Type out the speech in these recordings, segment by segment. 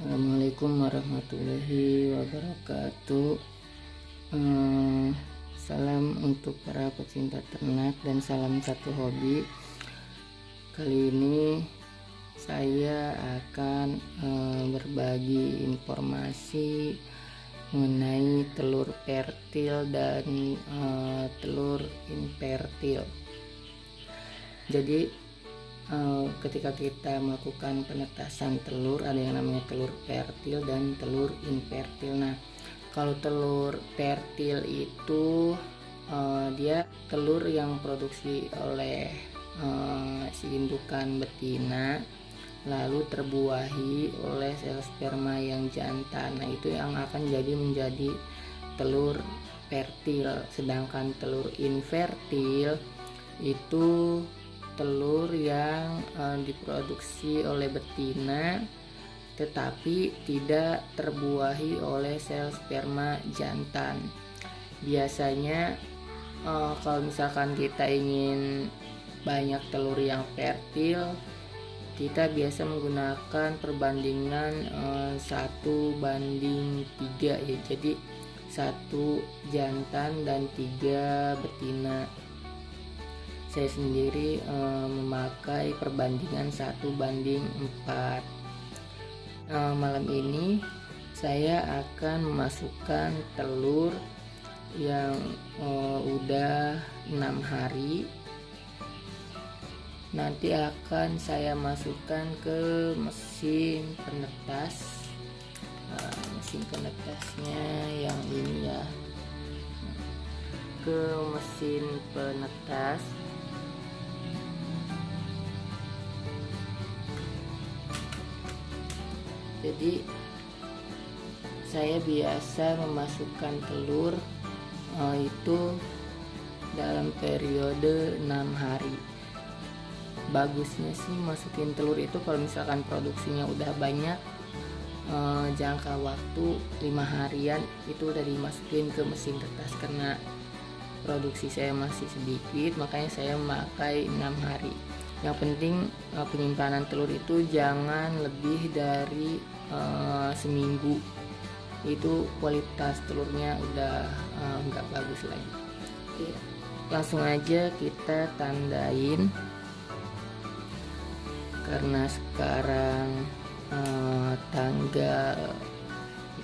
Assalamualaikum warahmatullahi wabarakatuh. Salam untuk para pecinta ternak dan salam satu hobi. Kali ini saya akan berbagi informasi mengenai telur pertil dan telur infertil. Jadi ketika kita melakukan penetasan telur, ada yang namanya telur pertil dan telur infertil. Nah, kalau telur pertil itu dia telur yang produksi oleh si indukan betina, lalu terbuahi oleh sel sperma yang jantan. Nah, itu yang akan menjadi telur pertil. Sedangkan telur infertil itu telur yang diproduksi oleh betina tetapi tidak terbuahi oleh sel sperma jantan. Biasanya kalau misalkan kita ingin banyak telur yang pertil, kita biasa menggunakan perbandingan 1:3 ya. Jadi 1 jantan dan 3 betina. Saya sendiri memakai perbandingan 1:4. Malam ini saya akan memasukkan telur yang udah 6 hari. Nanti akan saya masukkan ke mesin penetas. Mesin penetasnya yang ini ya, ke mesin penetas. Jadi saya biasa memasukkan telur itu dalam periode 6 hari. Bagusnya sih masukin telur itu kalau misalkan produksinya udah banyak, jangka waktu 5 harian itu udah dimasukin ke mesin tetas. Karena produksi saya masih sedikit, makanya saya memakai 6 hari. Yang penting penyimpanan telur itu jangan lebih dari seminggu. Itu kualitas telurnya udah nggak bagus lagi. Oke, langsung aja kita tandain. Karena sekarang tanggal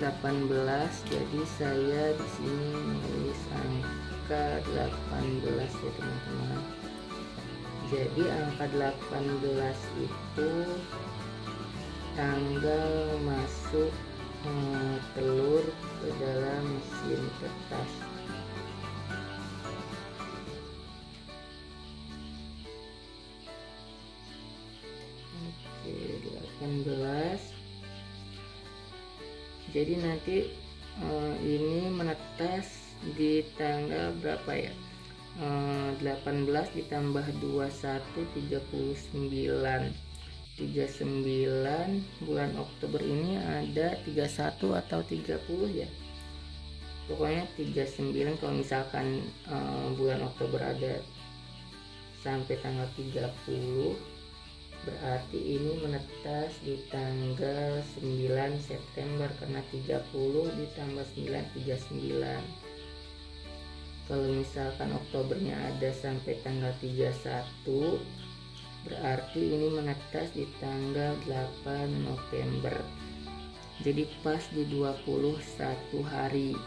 18, jadi saya di sini nulis angka 18 ya teman-teman. Jadi angka 18 itu tanggal masuk telur ke dalam mesin tetas. Oke, 18. Jadi nanti ini menetas di tanggal berapa ya? 18 ditambah 21 39 bulan Oktober ini ada 31 atau 30 ya, pokoknya 39. Kalau misalkan bulan Oktober ada sampai tanggal 30, berarti ini menetas di tanggal 9 September karena 30 ditambah 9 39. Kalau misalkan Oktobernya ada sampai tanggal 31, berarti ini menetas di tanggal 8 November. Jadi pas di 21 hari.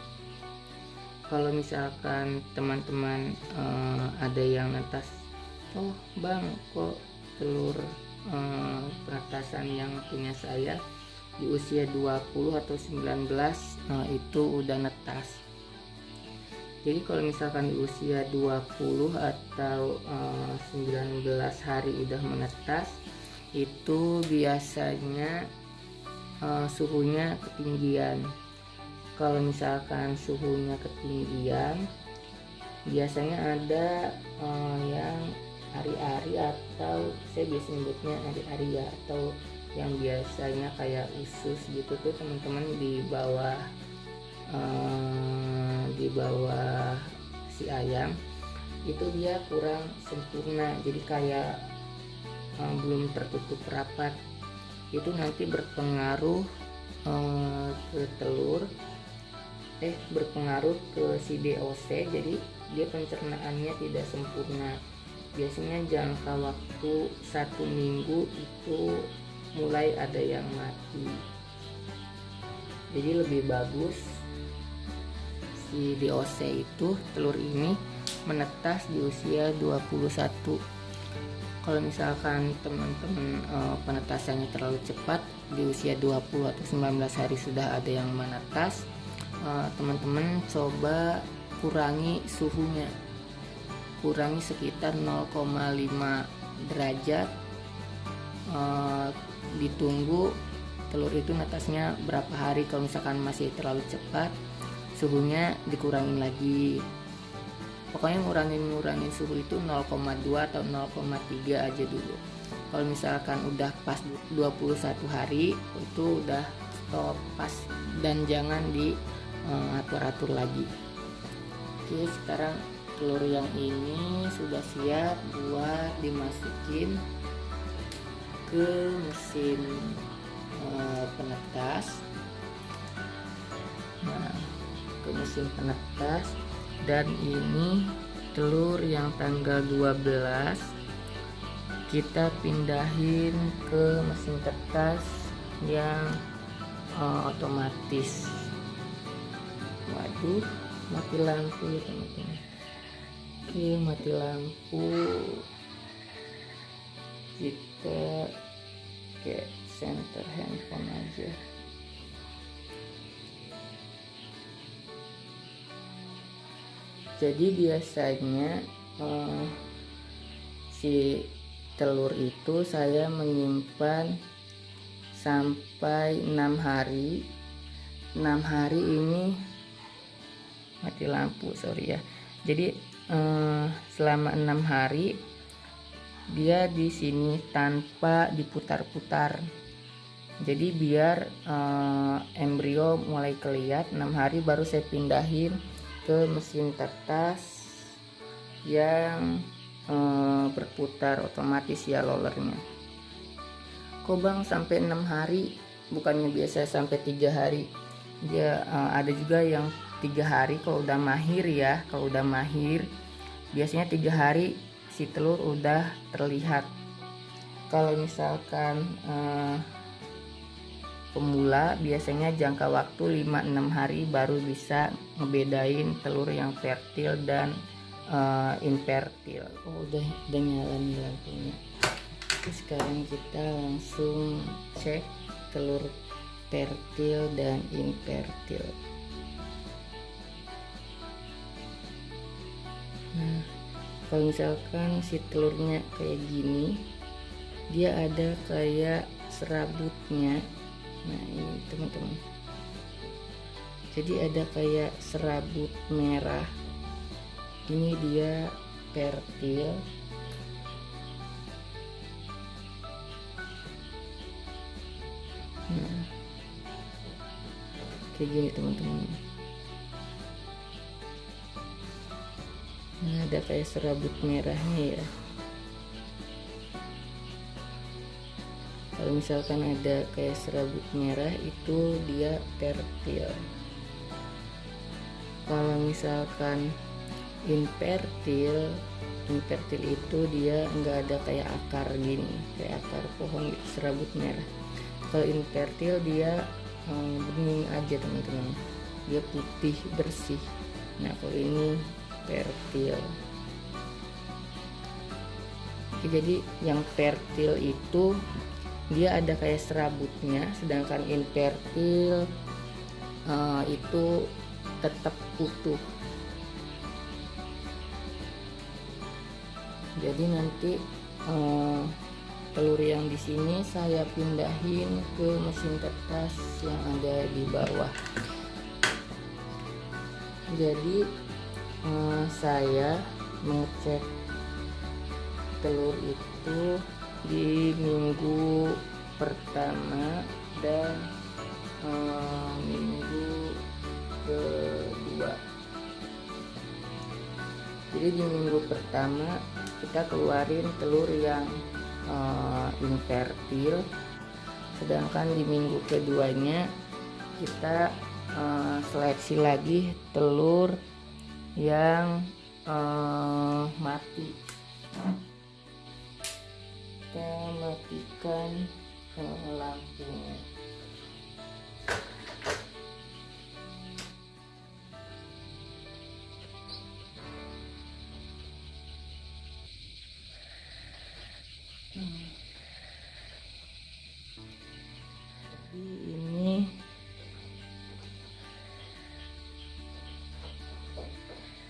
Kalau misalkan teman-teman ada yang netas, oh bang, kok telur penetasan yang punya saya di usia 20 atau 19 itu udah netas. Jadi kalau misalkan di usia 20 atau 19 hari udah menetas, itu biasanya suhunya ketinggian. Kalau misalkan suhunya ketinggian, biasanya ada yang ari-ari, atau saya biasa nyebutnya ari-ari ya, atau yang biasanya kayak usus gitu tuh teman-teman di bawah si ayam itu dia kurang sempurna, jadi kayak belum tertutup rapat. Itu nanti berpengaruh ke telur, berpengaruh ke si DOC, jadi dia pencernaannya tidak sempurna. Biasanya jangka waktu 1 minggu itu mulai ada yang mati. Jadi lebih bagus si DOC itu, telur ini menetas di usia 21. Kalau misalkan teman-teman penetasannya terlalu cepat, di usia 20 atau 19 hari sudah ada yang menetas, teman-teman coba kurangi suhunya, kurangi sekitar 0,5 derajat, ditunggu telur itu netasnya berapa hari. Kalau misalkan masih terlalu cepat, suhunya dikurangin lagi. Pokoknya ngurangin suhu itu 0,2 atau 0,3 aja dulu. Kalau misalkan udah pas 21 hari itu udah stop pas, dan jangan diatur-atur lagi. Oke, sekarang telur yang ini sudah siap buat dimasukin ke mesin penetas. Nah, ke mesin penetas, dan ini telur yang tanggal 12 kita pindahin ke mesin tetas yang otomatis. Waduh, mati lampu ya teman-teman. Oke, mati lampu, kita kayak center handphone aja. Jadi biasanya si telur itu saya menyimpan sampai 6 hari. 6 hari ini mati lampu, sorry ya. Jadi selama 6 hari dia di sini tanpa diputar-putar. Jadi biar embrio mulai kelihatan 6 hari baru saya pindahin ke mesin tetas yang berputar otomatis ya rollernya. Kok bang sampai 6 hari, bukannya biasa sampai 3 hari? Dia ada juga yang 3 hari kalau udah mahir ya. Kalau udah mahir biasanya 3 hari si telur udah terlihat. Kalau misalkan pemula biasanya jangka waktu 5-6 hari baru bisa ngebedain telur yang fertil dan infertil. Oh, udah nyala nih lampunya. Sekarang kita langsung cek telur fertil dan infertil. Nah, kalau misalkan si telurnya kayak gini, dia ada kayak serabutnya. Nah, ini teman-teman, jadi ada kayak serabut merah. Ini dia fertil. Nah, kayak gini teman-teman. Nah, ada kayak serabut merahnya ya. Kalau misalkan ada kayak serabut merah itu dia fertil. Kalau misalkan infertil itu dia nggak ada kayak akar gini, kayak akar pohon gitu, serabut merah. Kalau infertil dia bening aja teman-teman, dia putih bersih. Nah, kalau ini fertil. Jadi yang fertil itu dia ada kayak serabutnya, sedangkan infertil itu tetap utuh. Jadi nanti telur yang di sini saya pindahin ke mesin tetas yang ada di bawah. Jadi saya mengecek telur itu di minggu pertama dan minggu kedua. Jadi di minggu pertama kita keluarin telur yang infertil, sedangkan di minggu keduanya kita seleksi lagi telur yang mati. Kita matikan lampunya. Jadi ini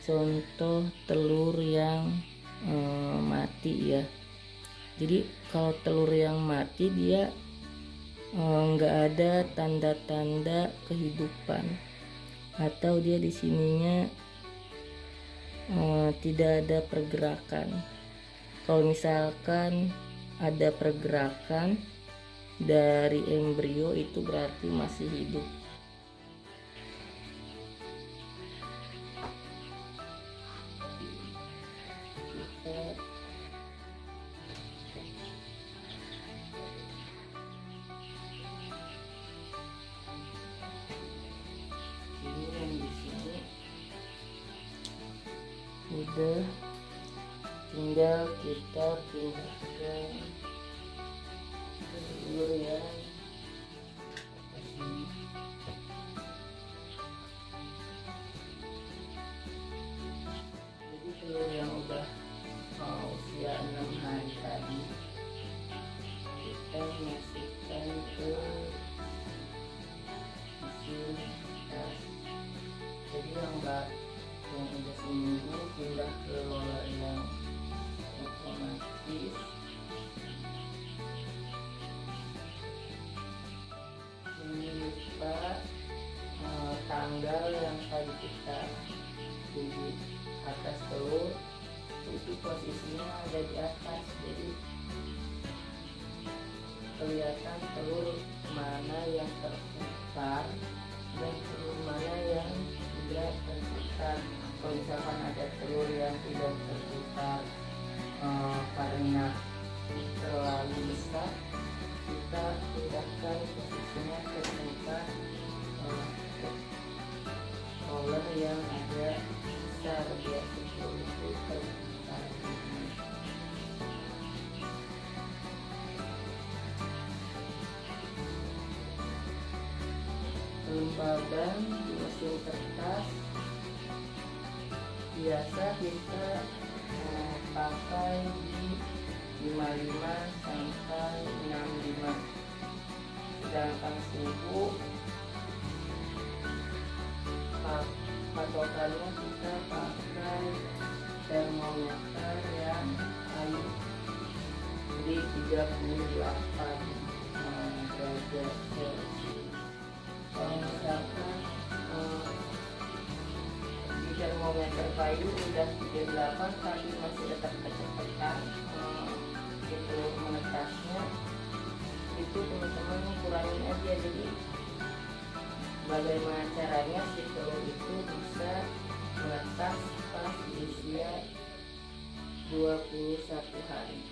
contoh telur yang mati ya. Jadi kalau telur yang mati dia nggak ada tanda-tanda kehidupan, atau dia di sininya tidak ada pergerakan. Kalau misalkan ada pergerakan dari embrio, itu berarti masih hidup. Ini yang di sini udah, tinggal kita pindahkan telur yang jadi telur yang udah usia 6 hari tadi kita masukkan ke mesin tas. Jadi yang udah seminggu pindah ke roller yang otomatis. Ini lupa tanggal yang tadi kita di atas telur itu posisinya ada di atas, jadi kelihatan telur mana yang terputar dan telur mana yang tidak terputar. Kalau misalkan ada telur yang tidak terputar karena terlalu besar, kita pindahkan posisinya ke tempat roller yang ada besar, biar telur itu terputar. Kelembaban di mesin kertas biasa kita pakai di 55 sampai 65, sedangkan suhu patokannya kita pakai termometer yang kayu, jadi 38 derajat Celcius. Kalau misalkan di termometer kayu udah 38 tapi masih tetap kecepatan itu menetasnya, itu teman-teman kurangin aja. Jadi bagaimana caranya si telur itu bisa menetas pas di usia 21 hari.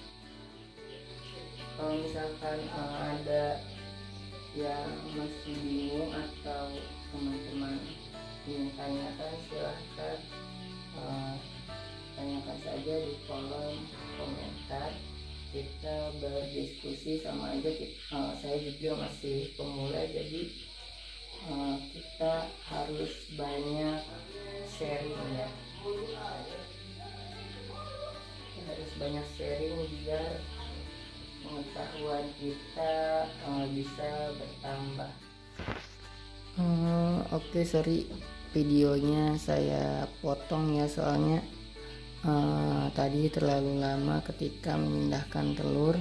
Kalau misalkan ada yang masih bingung atau teman-teman ingin tanyakan, silahkan tanyakan saja di kolom komentar. Kita berdiskusi, sama aja saya juga masih pemula, jadi kita harus banyak sharing ya. Kita harus banyak sharing biar pengetahuan kita bisa bertambah. Oke, sorry videonya saya potong ya, soalnya tadi terlalu lama ketika memindahkan telur.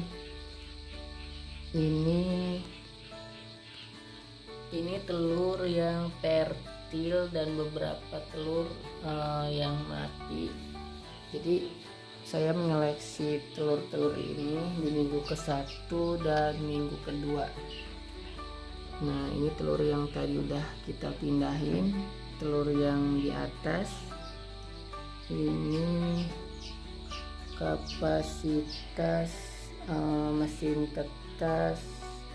Ini telur yang fertil dan beberapa telur yang mati. Jadi saya menyeleksi telur-telur ini di minggu ke-1 dan minggu kedua. Nah, ini telur yang tadi udah kita pindahin, telur yang di atas. Ini kapasitas mesin tetas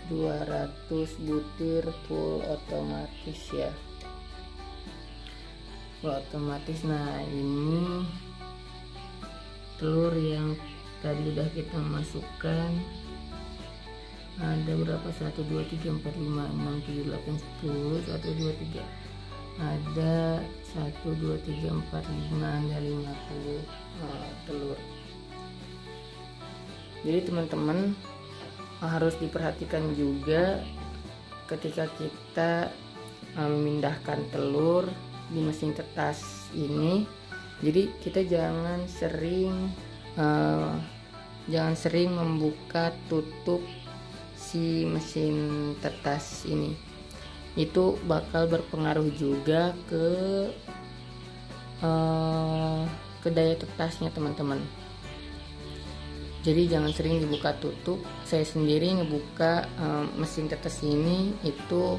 200 butir full otomatis ya, full otomatis. Nah ini telur yang tadi udah kita masukkan, ada berapa, 1 2 3 4 5 6 7 8 10 1 2 3, ada 1 2 3 4 5, ada 50 telur. Jadi teman-teman harus diperhatikan juga ketika kita memindahkan telur di mesin tetas ini. Jadi kita jangan sering membuka tutup si mesin tetas ini. Itu bakal berpengaruh juga ke daya tetasnya teman-teman. Jadi jangan sering dibuka tutup. Saya sendiri ngebuka mesin tetes ini itu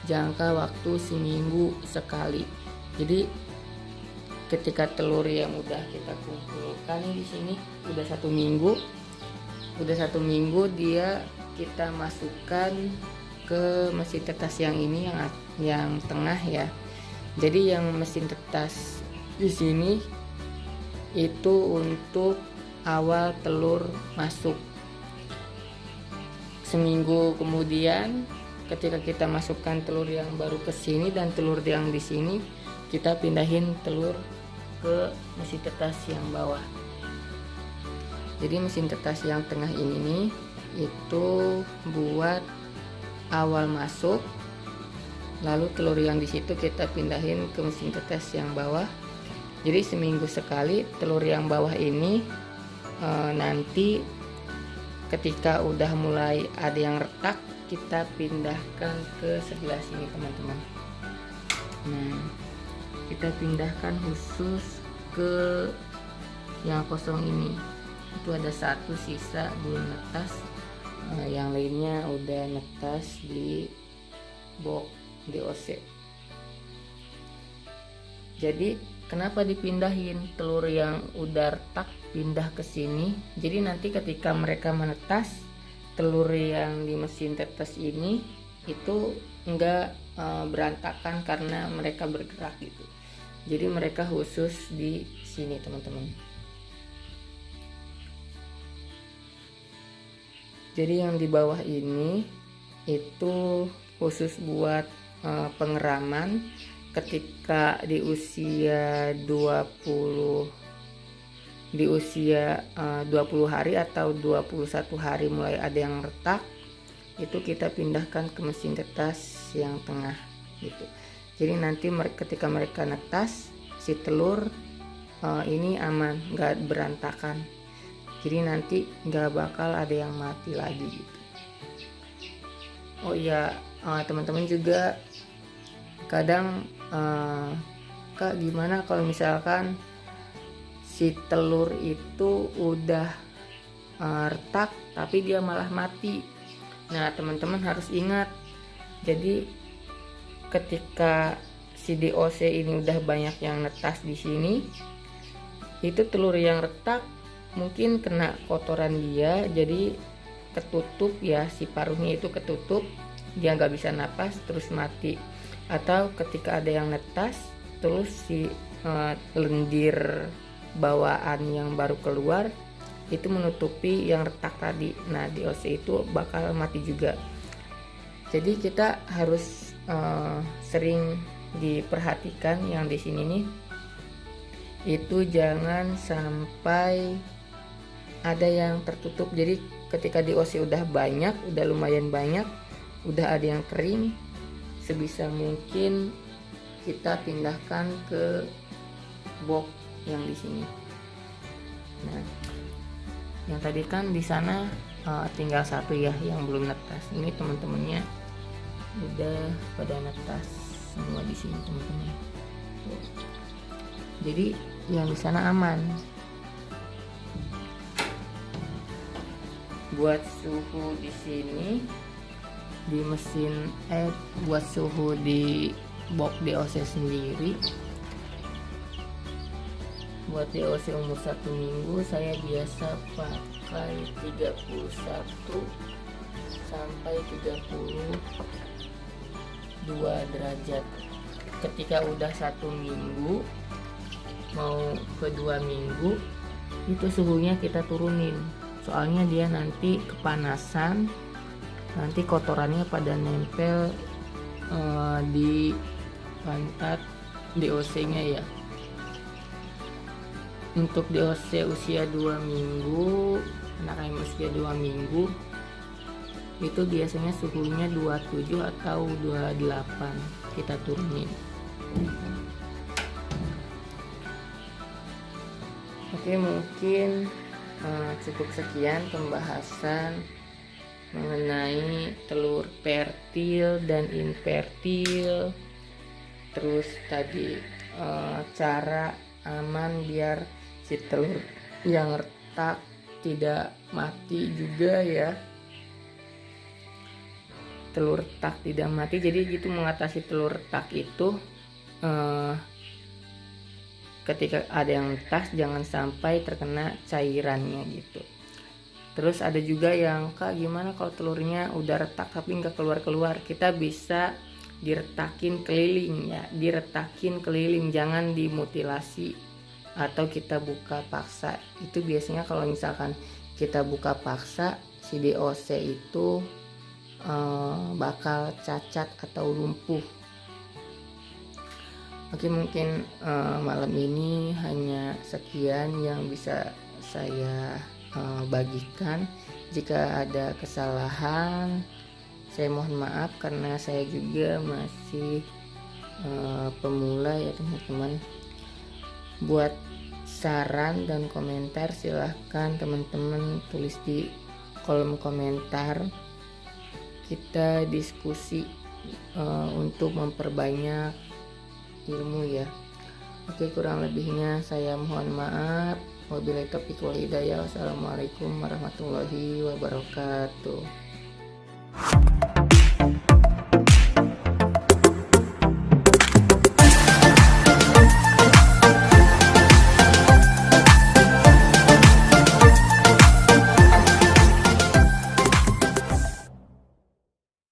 jangka waktu seminggu sekali. Jadi ketika telur yang udah kita kumpulkan di sini udah 1 minggu, dia kita masukkan ke mesin tetes yang ini, yang tengah ya. Jadi yang mesin tetes di sini itu untuk awal telur masuk. Seminggu kemudian ketika kita masukkan telur yang baru ke sini dan telur yang di sini, kita pindahin telur ke mesin tetes yang bawah. Jadi mesin tetes yang tengah ini nih itu buat awal masuk, lalu telur yang di situ kita pindahin ke mesin tetes yang bawah. Jadi seminggu sekali telur yang bawah ini nanti ketika udah mulai ada yang retak, kita pindahkan ke sebelah sini teman-teman. Nah kita pindahkan khusus ke yang kosong ini. Itu ada 1 sisa belum netas, yang lainnya udah netas di box DOC. Jadi kenapa dipindahin telur yang udah retak pindah ke sini? Jadi nanti ketika mereka menetas, telur yang di mesin tetes ini itu enggak berantakan karena mereka bergerak gitu. Jadi mereka khusus di sini teman-teman. Jadi yang di bawah ini itu khusus buat pengeraman ketika di usia 20 hari atau 21 hari mulai ada yang retak, itu kita pindahkan ke mesin tetes yang tengah gitu. Jadi nanti ketika mereka netas, si telur ini aman, nggak berantakan. Jadi nanti nggak bakal ada yang mati lagi gitu. Oh iya, teman-teman juga kadang Kak, gimana kalau misalkan si telur itu udah retak tapi dia malah mati? Nah teman-teman harus ingat, jadi ketika si DOC ini udah banyak yang netas di sini, itu telur yang retak mungkin kena kotoran dia, jadi ketutup ya, si paruhnya itu ketutup, dia nggak bisa napas terus mati. Atau ketika ada yang netas terus si lendir bawaan yang baru keluar itu menutupi yang retak tadi, nah DOC itu bakal mati juga. Jadi kita harus sering diperhatikan yang di sini nih, itu jangan sampai ada yang tertutup. Jadi ketika DOC udah banyak, udah lumayan banyak, udah ada yang kering, sebisa mungkin kita pindahkan ke box yang di sini. Nah, yang tadi kan di sana tinggal 1 ya yang belum netas. Ini teman-temannya udah pada netas semua di sini teman-teman. Jadi yang di sana aman. Buat suhu di sini di mesin buat suhu di box DOC sendiri, buat DOC umur 1 minggu saya biasa pakai 31 sampai 32 derajat. Ketika udah 1 minggu mau ke 2 minggu itu suhunya kita turunin, soalnya dia nanti kepanasan, nanti kotorannya pada nempel di pantat DOC-nya ya. Untuk DOC usia 2 minggu, anak ayam usia 2 minggu itu biasanya suhunya 27 atau 28 kita turunin. Oke, mungkin cukup sekian pembahasan mengenai telur fertil dan infertil. Terus tadi cara aman biar si telur yang retak tidak mati juga ya. Telur retak tidak mati, jadi gitu mengatasi telur retak itu ketika ada yang tas jangan sampai terkena cairannya gitu. Terus ada juga yang, Kak gimana kalau telurnya udah retak tapi nggak keluar-keluar? Kita bisa diretakin keliling ya, diretakin keliling, jangan dimutilasi atau kita buka paksa. Itu biasanya kalau misalkan kita buka paksa, si DOC itu bakal cacat atau lumpuh. Oke, mungkin malam ini hanya sekian yang bisa saya bagikan. Jika ada kesalahan saya mohon maaf, karena saya juga masih pemula ya teman-teman. Buat saran dan komentar silahkan teman-teman tulis di kolom komentar, kita diskusi untuk memperbanyak ilmu ya. Oke, kurang lebihnya saya mohon maaf. Wabillahi taufiq wal hidayah. Wassalamualaikum warahmatullahi wabarakatuh.